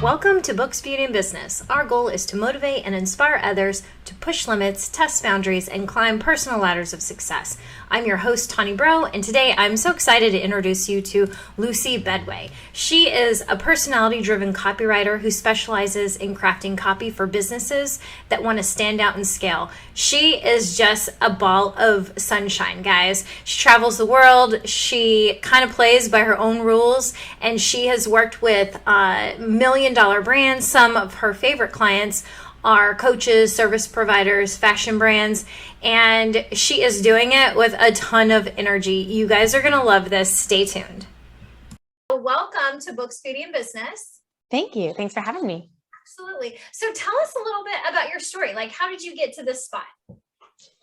Welcome to Books, Beauty, and Business. Our goal is to motivate and inspire others to push limits, test boundaries, and climb personal ladders of success. I'm your host, Tani Bro, and today I'm so excited to introduce you to Lucy Bedewi. She is a personality-driven copywriter who specializes in crafting copy for businesses that want to stand out and scale. She is just a ball of sunshine, guys. She travels the world. She kind of plays by her own rules, and she has worked with million-dollar brands. Some of her favorite clients are coaches, service providers, fashion brands, and she is doing it with a ton of energy. You guys are going to love this. Stay tuned. Welcome to Books, Beauty, and Business. Thank you. Thanks for having me. Absolutely. So tell us a little bit about your story. Like, how did you get to this spot?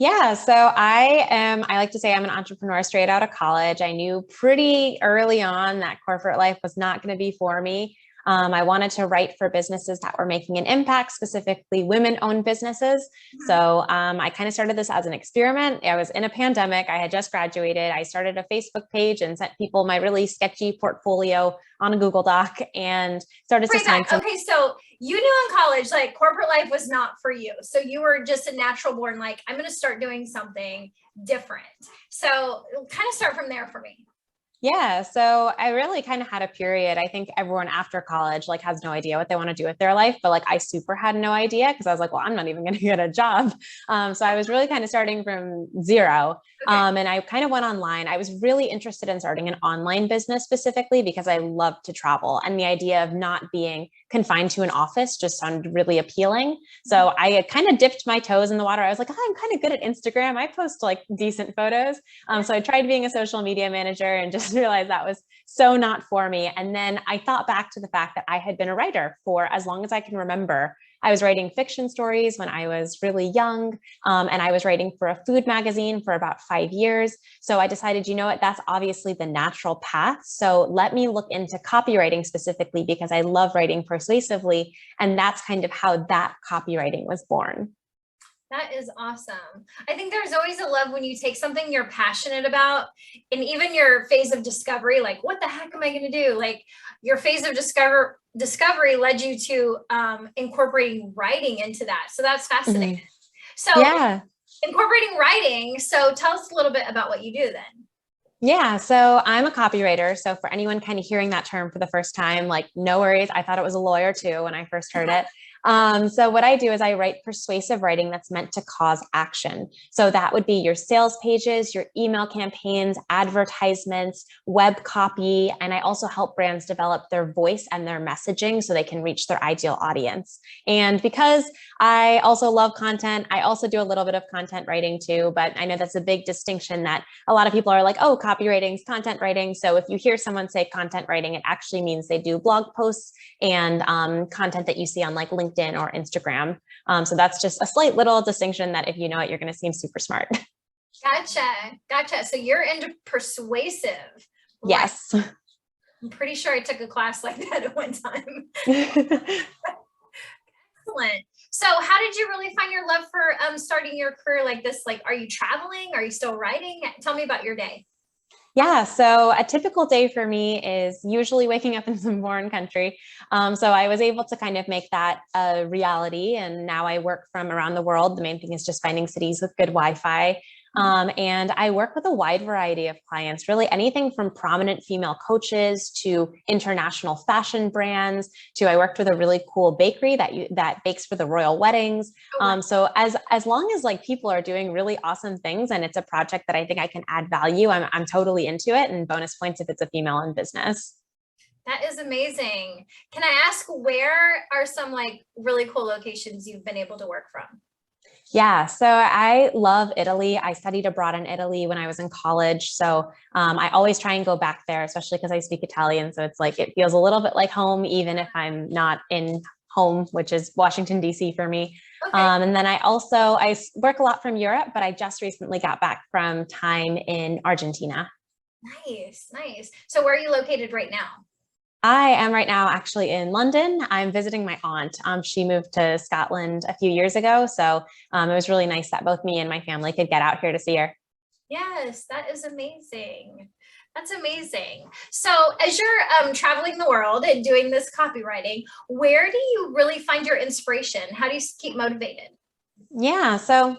Yeah, so I like to say I'm an entrepreneur straight out of college. I knew pretty early on that corporate life was not going to be for me. I wanted to write for businesses that were making an impact, specifically women-owned businesses. So I kind of started this as an experiment. I was in a pandemic. I had just graduated. I started a Facebook page and sent people my really sketchy portfolio on a Google Doc and started to sign some. Okay, so you knew in college, like, corporate life was not for you. So you were just a natural born, like, I'm going to start doing something different. So kind of start from there for me. Yeah. So I really kind of had a period. I think everyone after college like has no idea what they want to do with their life, but like I super had no idea because I was like, well, I'm not even going to get a job. So I was really kind of starting from zero. Okay. And I kind of went online. I was really interested in starting an online business specifically because I love to travel, and the idea of not being confined to an office just sounded really appealing. So I had kind of dipped my toes in the water. I was like, oh, I'm kind of good at Instagram. I post like decent photos. So I tried being a social media manager and just realized that was so not for me. And then I thought back to the fact that I had been a writer for as long as I can remember. I was writing fiction stories when I was really young, and I was writing for a food magazine for about 5 years. So I decided, you know what, that's obviously the natural path. So let me look into copywriting specifically because I love writing persuasively. And that's kind of how that copywriting was born. That is awesome. I think there's always a love when you take something you're passionate about, and even your phase of discovery, like, what the heck am I going to do? Like, your phase of discovery led you to incorporating writing into that. So that's fascinating. Mm-hmm. So yeah, incorporating writing. So tell us a little bit about what you do then. Yeah. So I'm a copywriter. So for anyone kind of hearing that term for the first time, like, no worries. I thought it was a lawyer too when I first heard it. So what I do is I write persuasive writing that's meant to cause action. So that would be your sales pages, your email campaigns, advertisements, web copy. And I also help brands develop their voice and their messaging so they can reach their ideal audience. And because I also love content, I also do a little bit of content writing too, but I know that's a big distinction that a lot of people are like, oh, copywriting is content writing. So if you hear someone say content writing, it actually means they do blog posts and content that you see on like LinkedIn or Instagram. So that's just a slight little distinction that if you know it, you're going to seem super smart. Gotcha. So you're into persuasive. Yes. I'm pretty sure I took a class like that at one time. Excellent. So how did you really find your love for starting your career like this? Like, are you traveling? Are you still writing? Tell me about your day. Yeah, so a typical day for me is usually waking up in some foreign country. So I was able to kind of make that a reality. And now I work from around the world. The main thing is just finding cities with good Wi-Fi. And I work with a wide variety of clients, really anything from prominent female coaches to international fashion brands to I worked with a really cool bakery that bakes for the royal weddings. So as long as like people are doing really awesome things and it's a project that I think I can add value, I'm totally into it. And bonus points if it's a female in business. That is amazing. Can I ask, where are some like really cool locations you've been able to work from? Yeah, so I love Italy. I studied abroad in Italy when I was in college. So I always try and go back there, especially because I speak Italian. So it's like, it feels a little bit like home, even if I'm not in home, which is Washington, D.C. for me. Okay. And then I work a lot from Europe, but I just recently got back from time in Argentina. Nice. So where are you located right now? I am right now actually in London. I'm visiting my aunt. She moved to Scotland a few years ago. So it was really nice that both me and my family could get out here to see her. Yes, that is amazing. That's amazing. So as you're traveling the world and doing this copywriting, where do you really find your inspiration? How do you keep motivated? Yeah. So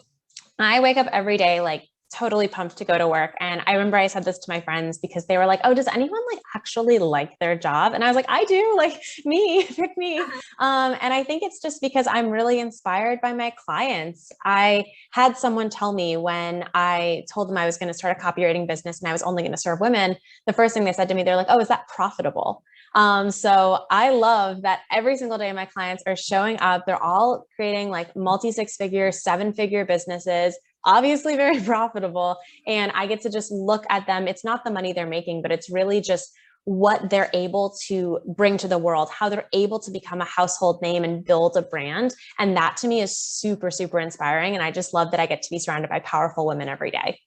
I wake up every day like totally pumped to go to work. And I remember I said this to my friends because they were like, "Oh, does anyone like actually like their job?" And I was like, "I do, like me, pick me." Uh-huh. And I think it's just because I'm really inspired by my clients. I had someone tell me when I told them I was going to start a copywriting business and I was only going to serve women, the first thing they said to me, they're like, "Oh, is that profitable?" So I love that every single day my clients are showing up. They're all creating like multi six figure, seven figure businesses, obviously very profitable. And I get to just look at them. It's not the money they're making, but it's really just what they're able to bring to the world, how they're able to become a household name and build a brand. And that to me is super, super inspiring. And I just love that I get to be surrounded by powerful women every day.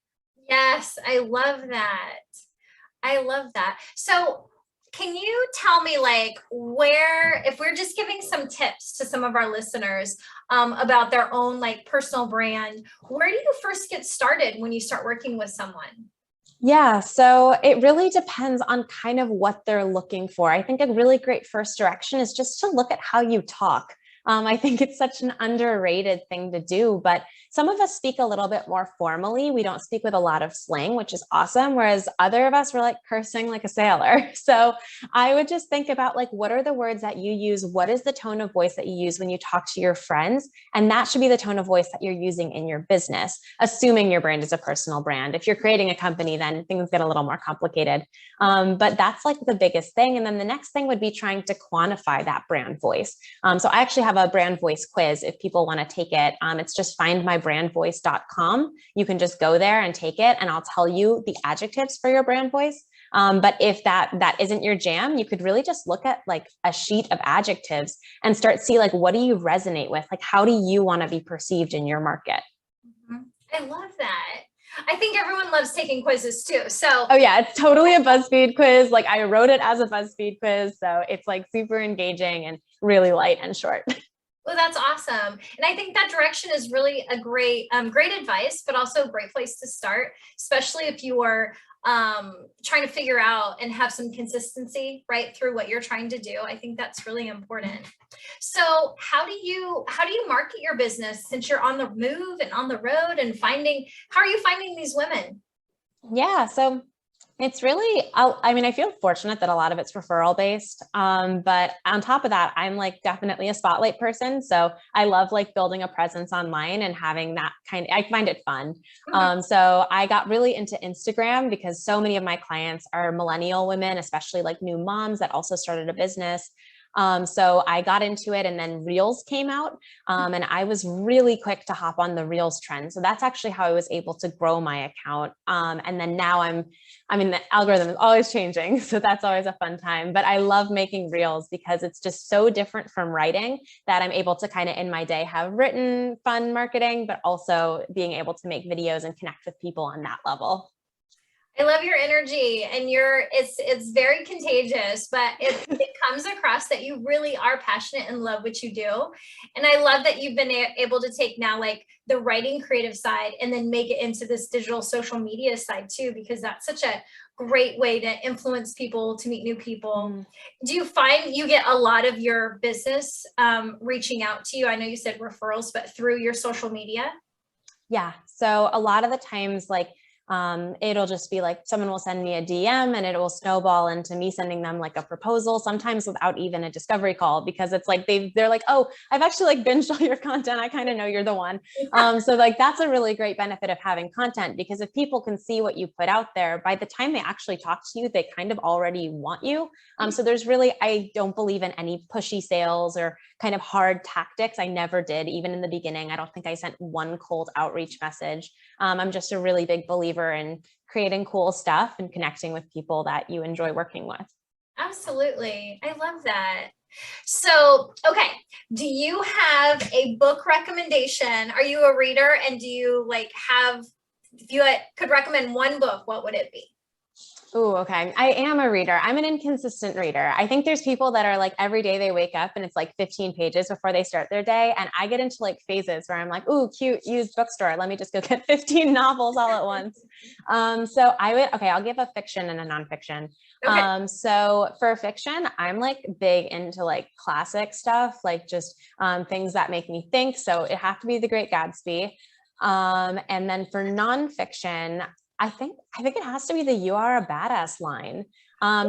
Yes, I love that. I love that. So can you tell me like where, if we're just giving some tips to some of our listeners about their own like personal brand, where do you first get started when you start working with someone? Yeah, so it really depends on kind of what they're looking for. I think a really great first direction is just to look at how you talk. I think it's such an underrated thing to do, but some of us speak a little bit more formally. We don't speak with a lot of slang, which is awesome. Whereas other of us were like cursing like a sailor. So I would just think about like, what are the words that you use? What is the tone of voice that you use when you talk to your friends? And that should be the tone of voice that you're using in your business, assuming your brand is a personal brand. If you're creating a company, then things get a little more complicated. But that's like the biggest thing. And then the next thing would be trying to quantify that brand voice. So I actually have a brand voice quiz if people want to take it. It's just findmybrandvoice.com. You can just go there and take it, and I'll tell you the adjectives for your brand voice. But if that isn't your jam, you could really just look at like a sheet of adjectives and start see like, what do you resonate with? Like, how do you want to be perceived in your market? Mhm. I love that. I think everyone loves taking quizzes too. So, Oh yeah, it's totally a BuzzFeed quiz. Like I wrote it as a BuzzFeed quiz. So it's like super engaging and really light and short. well, that's awesome. And I think that direction is really a great advice, but also a great place to start, especially if you are trying to figure out and have some consistency right through what you're trying to do. I think that's really important. So how do you market your business since you're on the move and on the road and how are you finding these women? Yeah. So it's really, I mean, I feel fortunate that a lot of it's referral based. But on top of that, I'm like definitely a spotlight person. So I love like building a presence online and having that I find it fun. Mhm. So I got really into Instagram because so many of my clients are millennial women, especially like new moms that also started a business. So I got into it and then Reels came out. And I was really quick to hop on the Reels trend. So that's actually how I was able to grow my account. And then now I mean, the algorithm is always changing. So that's always a fun time. But I love making Reels because it's just so different from writing that I'm able to kind of in my day have written fun marketing, but also being able to make videos and connect with people on that level. I love your energy and it's very contagious, but it comes across that you really are passionate and love what you do. And I love that you've been able to take now like the writing creative side and then make it into this digital social media side too, because that's such a great way to influence people, to meet new people. Mhm. Do you find you get a lot of your business reaching out to you? I know you said referrals, but through your social media? Yeah. So a lot of the times, like, it'll just be like someone will send me a DM and it will snowball into me sending them like a proposal, sometimes without even a discovery call, because it's like they're like, "Oh, I've actually like binged all your content. I kind of know you're the one." So like that's a really great benefit of having content, because if people can see what you put out there, by the time they actually talk to you, they kind of already want you. So there's really, I don't believe in any pushy sales or kind of hard tactics. I never did, even in the beginning. I don't think I sent one cold outreach message. I'm just a really big believer in creating cool stuff and connecting with people that you enjoy working with. Absolutely. I love that. So, okay. Do you have a book recommendation? Are you a reader and do you like have, if you could recommend one book, what would it be? Oh, okay. I am a reader. I'm an inconsistent reader. I think there's people that are like every day they wake up and it's like 15 pages before they start their day. And I get into like phases where I'm like, ooh, cute used bookstore. Let me just go get 15 novels all at once. So I'll give a fiction and a nonfiction. Okay. So for fiction, I'm like big into like classic stuff, like just things that make me think. So it have to be The Great Gatsby. And then for nonfiction, I think it has to be the "You Are a Badass" line.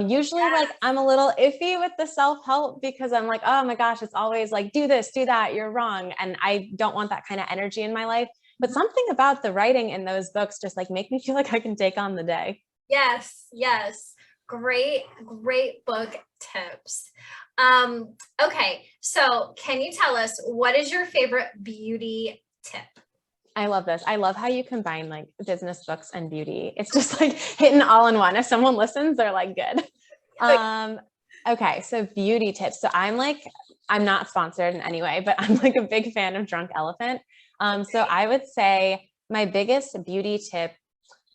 Usually like I'm a little iffy with the self-help because I'm like, oh my gosh, it's always like, do this, do that, you're wrong. And I don't want that kind of energy in my life. But something about the writing in those books just like make me feel like I can take on the day. Yes, yes. Great, great book tips. Okay, so can you tell us what is your favorite beauty tip? I love this. I love how you combine like business books and beauty. It's just like hitting all in one. If someone listens, they're like, good. Um, okay. So beauty tips. So I'm not sponsored in any way, but I'm like a big fan of Drunk Elephant. So I would say my biggest beauty tip,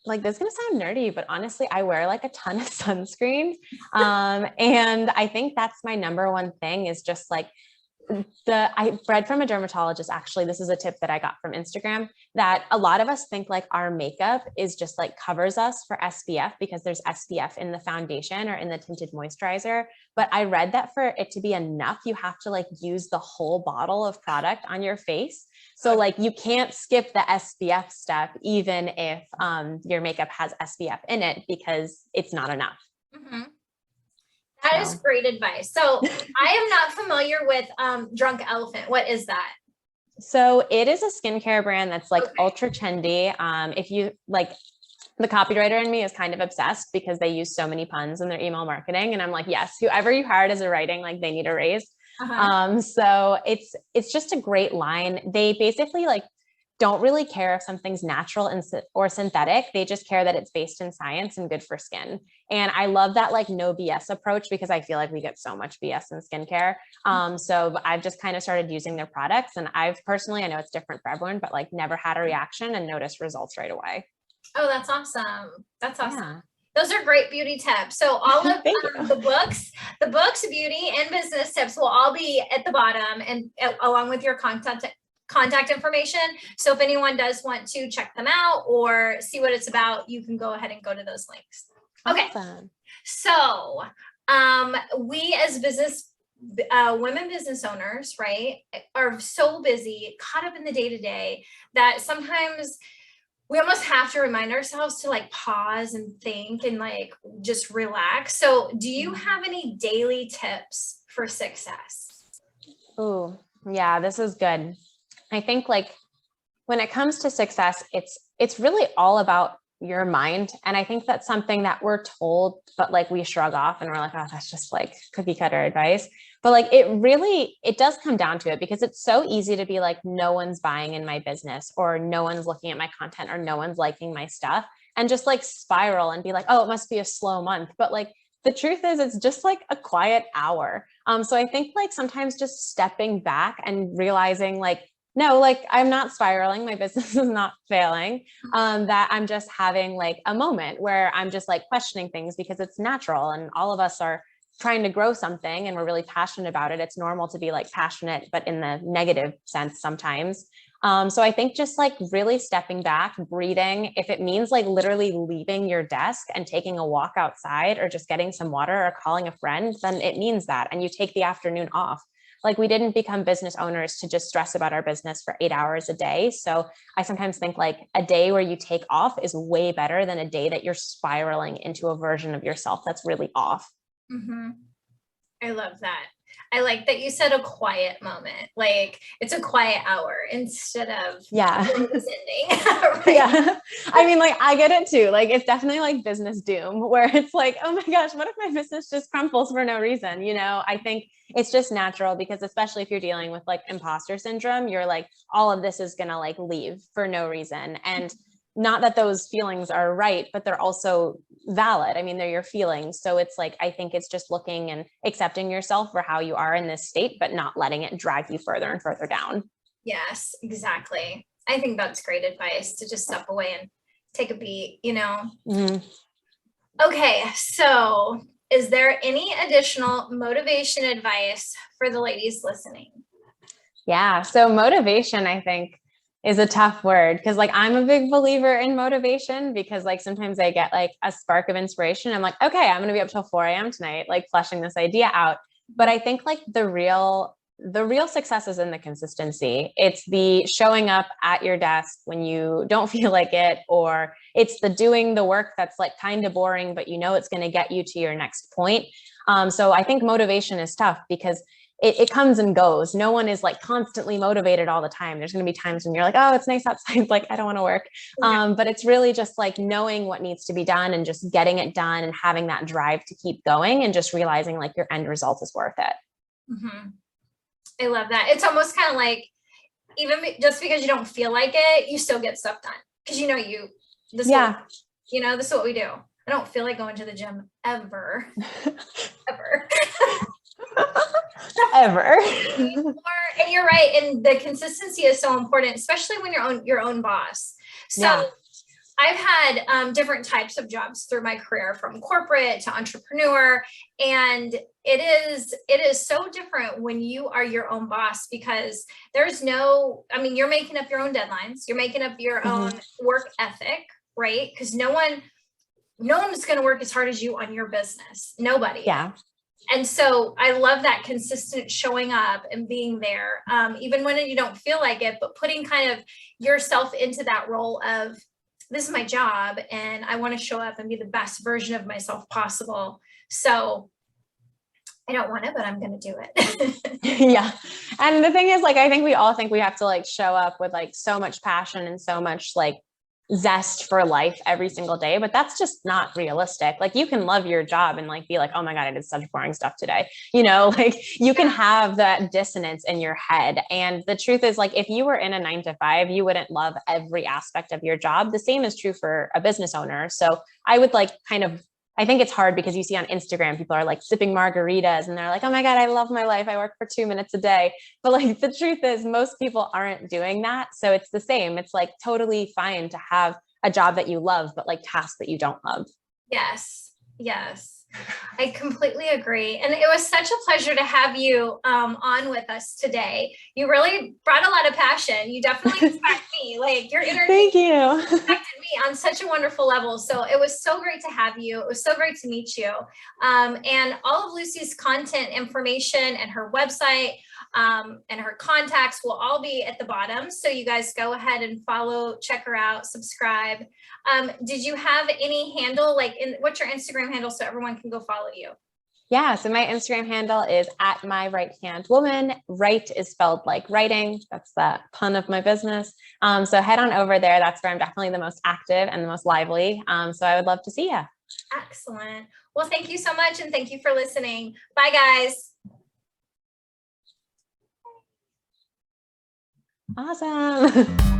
like this is gonna sound nerdy, but honestly, I wear like a ton of sunscreen. And I think that's my number one thing is just like I read from a dermatologist, actually, this is a tip that I got from Instagram, that a lot of us think like our makeup is just like covers us for SPF because there's SPF in the foundation or in the tinted moisturizer. But I read that for it to be enough, you have to like use the whole bottle of product on your face. So like you can't skip the SPF step, even if your makeup has SPF in it, because it's not enough. Mm-hmm. That is great advice. So I am not familiar with Drunk Elephant. What is that? So it is a skincare brand that's like ultra trendy. If you like, the copywriter in me is kind of obsessed because they use so many puns in their email marketing. And I'm like, yes, whoever you hired as a writing, like they need a raise. So it's just a great line. They basically like don't really care if something's natural and or synthetic. They just care that it's based in science and good for skin. And I love that like no BS approach because I feel like we get so much BS in skincare. So I've just kind of started using their products, and I've personally, I know it's different for everyone, but like never had a reaction and noticed results right away. Oh, that's awesome. That's awesome. Yeah. Those are great beauty tips. So all of Thank the books, beauty and business tips will all be at the bottom and along with your contact information. So if anyone does want to check them out or see what it's about, you can go ahead and go to those links. Okay. Awesome. So we as women business owners, right, are so busy, caught up in the day-to-day that sometimes we almost have to remind ourselves to like pause and think and like just relax. So do you have any daily tips for success? Oh, yeah, this is good. I think like when it comes to success, it's really all about your mind. And I think that's something that we're told, but like we shrug off and we're like, oh, that's just like cookie cutter advice. But like it does come down to it because it's so easy to be like, no one's buying in my business or no one's looking at my content or no one's liking my stuff and just like spiral and be like, oh, it must be a slow month. But like the truth is it's just like a quiet hour. So I think like sometimes just stepping back and realizing like, no, like I'm not spiraling. My business is not failing. That I'm just having like a moment where I'm just like questioning things because it's natural and all of us are trying to grow something and we're really passionate about it. It's normal to be like passionate, but in the negative sense sometimes. So I think just like really stepping back, breathing, if it means like literally leaving your desk and taking a walk outside or just getting some water or calling a friend, then it means that. And you take the afternoon off. Like we didn't become business owners to just stress about our business for 8 hours a day. So I sometimes think like a day where you take off is way better than a day that you're spiraling into a version of yourself that's really off. Mm-hmm. I love that. I like that you said a quiet moment, like it's a quiet hour instead of ending. Right? Yeah. I mean, like I get it too. Like it's definitely like business doom where it's like, oh my gosh, what if my business just crumples for no reason? You know, I think it's just natural because especially if you're dealing with like imposter syndrome, you're like, all of this is going to like leave for no reason. And not that those feelings are right, but they're also valid. I mean, they're your feelings. So it's like, I think it's just looking and accepting yourself for how you are in this state, but not letting it drag you further and further down. Yes, exactly. I think that's great advice to just step away and take a beat, you know? Mm-hmm. Okay, so is there any additional motivation advice for the ladies listening? Yeah. So motivation, I think, is a tough word because like I'm a big believer in motivation because like sometimes I get like a spark of inspiration. I'm like, okay, I'm gonna be up till 4 a.m. tonight, like fleshing this idea out. But I think like the real success is in the consistency. It's the showing up at your desk when you don't feel like it, or it's the doing the work that's like kind of boring, but you know it's going to get you to your next point. So I think motivation is tough because it comes and goes. No one is like constantly motivated all the time. There's going to be times when you're like, oh, it's nice outside. Like, I don't want to work. But it's really just like knowing what needs to be done and just getting it done and having that drive to keep going and just realizing like your end result is worth it. Mm-hmm. I love that. It's almost kind of like, even just because you don't feel like it, you still get stuff done. Because this is what we do. I don't feel like going to the gym ever. Ever. Ever. And you're right. And the consistency is so important, especially when you're your own boss. So I've had different types of jobs through my career, from corporate to entrepreneur. And it is so different when you are your own boss, because you're making up your own deadlines. You're making up your own work ethic, right? Because no one's going to work as hard as you on your business. Nobody. Yeah. And so I love that consistent showing up and being there, even when you don't feel like it, but putting kind of yourself into that role of, this is my job and I want to show up and be the best version of myself possible. So I don't want it, but I'm going to do it. Yeah. And the thing is, like, I think we all think we have to like show up with like so much passion and so much like zest for life every single day, but that's just not realistic. Like you can love your job and like be like, oh my God, I did such boring stuff today. Like you can have that dissonance in your head. And the truth is, like, if you were in a 9 to 5, you wouldn't love every aspect of your job. The same is true for a business owner. So I would like I think it's hard because you see on Instagram, people are like sipping margaritas and they're like, oh my God, I love my life. I work for 2 minutes a day. But like the truth is most people aren't doing that. So it's the same. It's like totally fine to have a job that you love, but like tasks that you don't love. Yes. Yes. I completely agree. And it was such a pleasure to have you on with us today. You really brought a lot of passion. You definitely inspired me. Like your energy Thank you. impacted me on such a wonderful level. So it was so great to have you. It was so great to meet you. And all of Lucy's content information and her website and her contacts will all be at the bottom. So you guys go ahead and follow, check her out, subscribe. Did you have any handle, what's your Instagram handle so everyone can go follow you? Yeah. So my Instagram handle is @myrighthand_woman. Right is spelled like writing. That's the pun of my business. So head on over there. That's where I'm definitely the most active and the most lively. So I would love to see you. Excellent. Well, thank you so much. And thank you for listening. Bye, guys. Awesome.